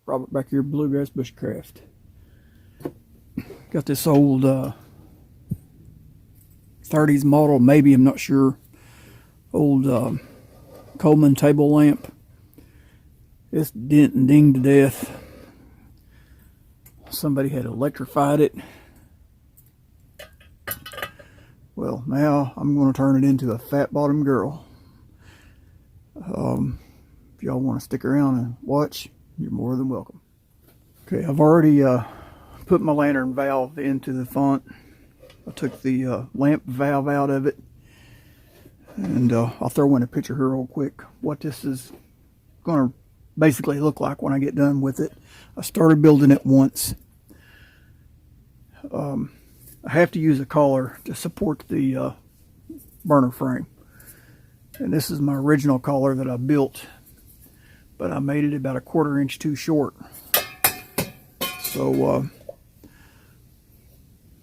Robert back here, BluegrassBushcraft. Got this old 30s model, maybe, I'm not sure, old Coleman table lamp. It's dent and dinged to death. Somebody had electrified it. Well, now I'm going to turn it into a fat bottom girl. If y'all want to stick around and watch, you're more than welcome. Okay, I've already put my lantern valve into the font. I took the lamp valve out of it, and I'll throw in a picture here real quick what this is going to basically look like when I get done with it. I started building it once. I have to use a collar to support the burner frame, and this is my original collar that I built, but I made it about a 1/4 inch too short. So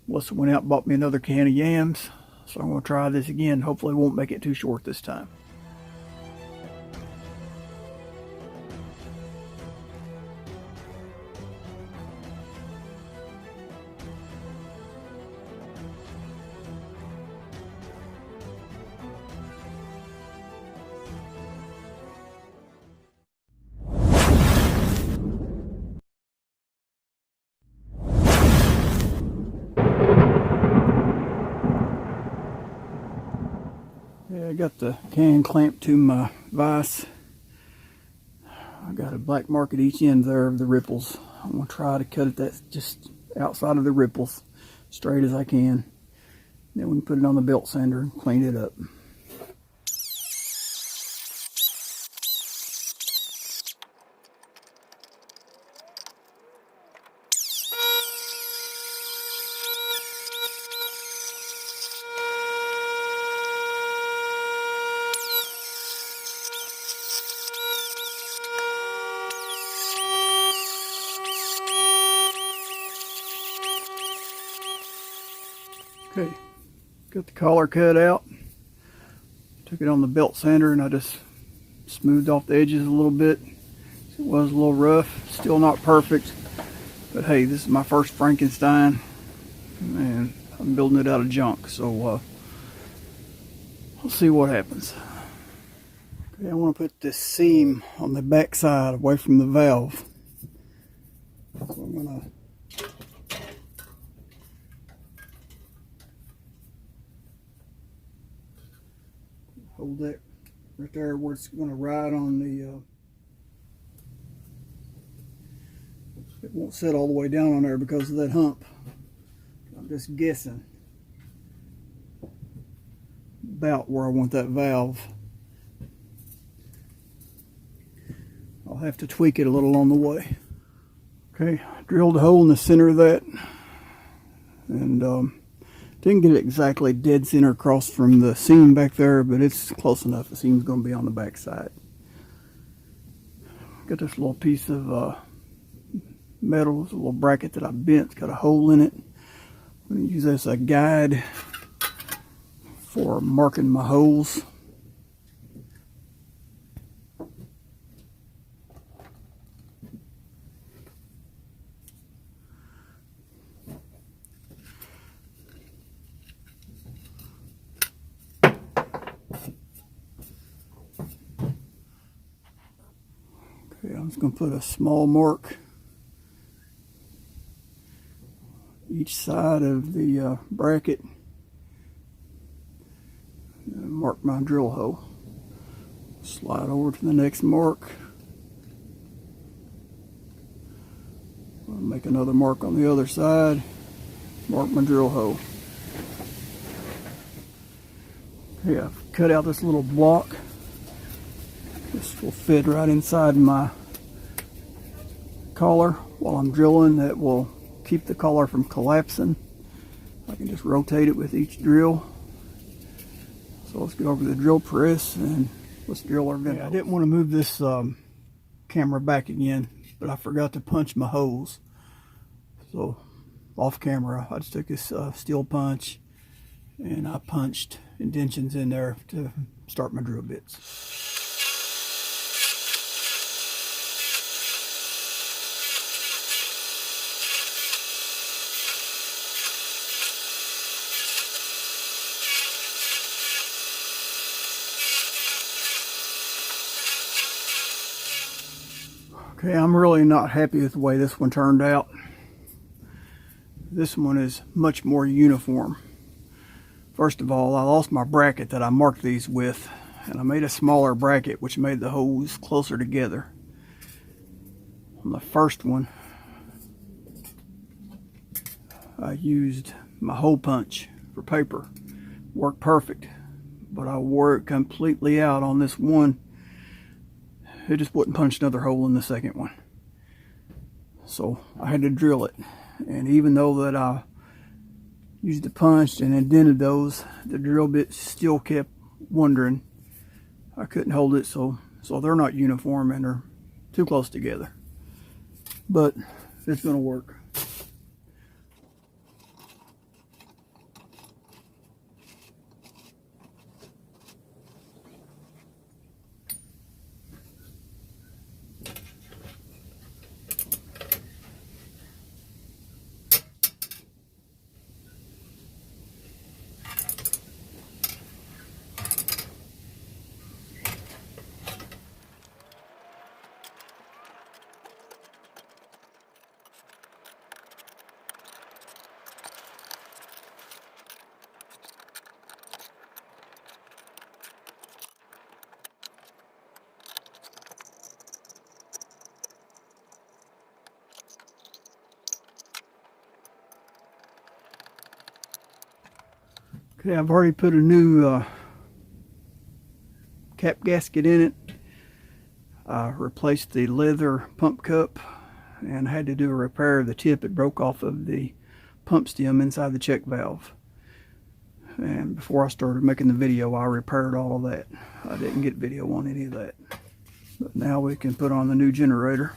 Melissa went out and bought me another can of yams, so I'm going to try this again. Hopefully it won't make it too short this time. Yeah, I got the can clamped to my vise. I got a black mark at each end there of the ripples. I'm going to try to cut it that just outside of the ripples, straight as I can. Then we can put it on the belt sander and clean it up. Okay, got the collar cut out. Took it on the belt sander and I just smoothed off the edges a little bit. It was a little rough, still not perfect, but hey, this is my first Frankenstein and I'm building it out of junk, so we'll see what happens. Okay, I want to put this seam on the back side away from the valve. So I'm going to hold that right there where it's going to ride on the, it won't set all the way down on there because of that hump. I'm just guessing about where I want that valve. I'll have to tweak it a little on the way. Okay, drilled a hole in the center of that, and didn't get it exactly dead center across from the seam back there, but it's close enough. The seam's going to be on the back side. Got this little piece of metal, it's a little bracket that I bent. It's got a hole in it. I'm going to use this as a guide for marking my holes. Okay, I'm just going to put a small mark each side of the bracket and mark my drill hole. Slide over to the next mark. I'll make another mark on the other side. Mark my drill hole. Okay, I've cut out this little block. This will fit right inside my collar while I'm drilling. That will keep the collar from collapsing. I can just rotate it with each drill. So let's get over to the drill press and let's drill our vent. I didn't want to move this camera back again, but I forgot to punch my holes. So off camera, I just took this steel punch and I punched indentions in there to start my drill bits. Okay, I'm really not happy with the way this one turned out. This one is much more uniform. First of all, I lost my bracket that I marked these with, and I made a smaller bracket which made the holes closer together. On the first one, I used my hole punch for paper. Worked perfect, but I wore it completely out on this one. It just wouldn't punch another hole in the second one. So I had to drill it. And even though that I used the punch and indented those, the drill bit still kept wandering. I couldn't hold it, so they're not uniform and they're too close together. But it's gonna work. Okay, I've already put a new cap gasket in it. I replaced the leather pump cup and had to do a repair of the tip. It broke off of the pump stem inside the check valve. And before I started making the video, I repaired all of that. I didn't get video on any of that. But now we can put on the new generator.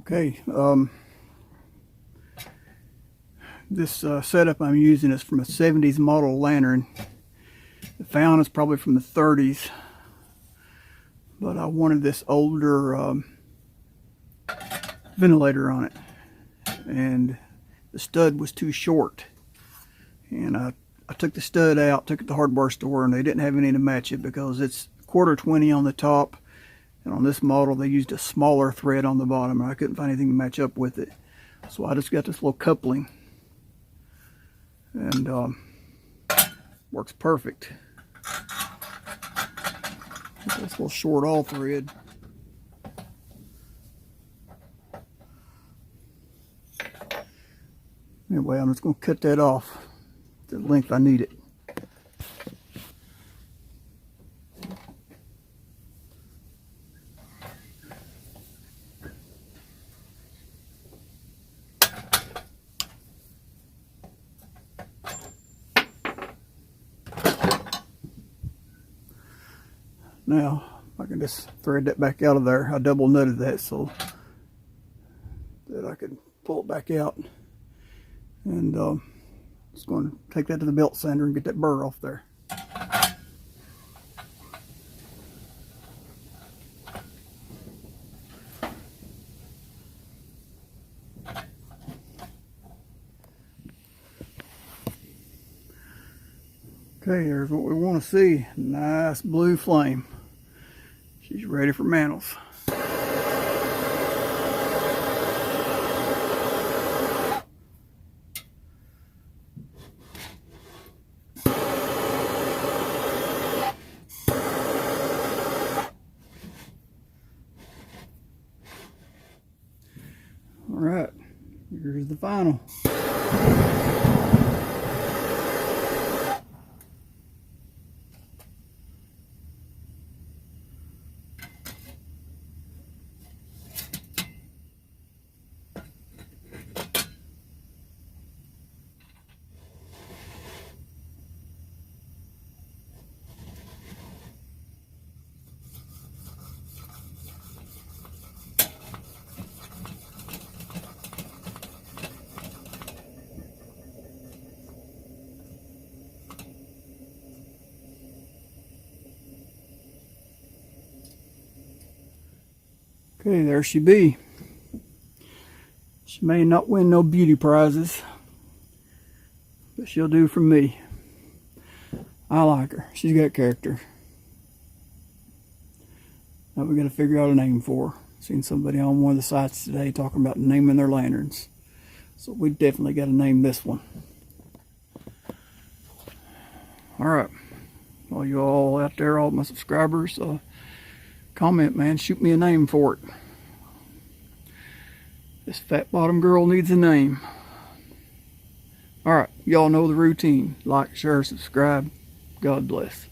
Okay, this setup I'm using is from a 70s model lantern. The found is probably from the 30s, but I wanted this older ventilator on it, and the stud was too short. And I took the stud out, took it to the hardware store, and they didn't have any to match it because it's 1/4 on the top. And on this model, they used a smaller thread on the bottom, and I couldn't find anything to match up with it. So I just got this little coupling, and works perfect. This little short all thread. Anyway, I'm just going to cut that off to the length I need it. Now, I can just thread that back out of there. I double nutted that so that I could pull it back out. And just going to take that to the belt sander and get that burr off there. Okay, here's what we want to see. Nice blue flame. She's ready for mantles. All right, here's the final. Okay, there she be. She may not win no beauty prizes, but she'll do for me. I like her. She's got character. Now we got to figure out a name for her. Seen somebody on one of the sites today talking about naming their lanterns. So we definitely got to name this one. Alright. Well, you all out there, all my subscribers, comment, man. Shoot me a name for it. This fat bottom girl needs a name. Alright. Y'all know the routine. Like, share, subscribe. God bless.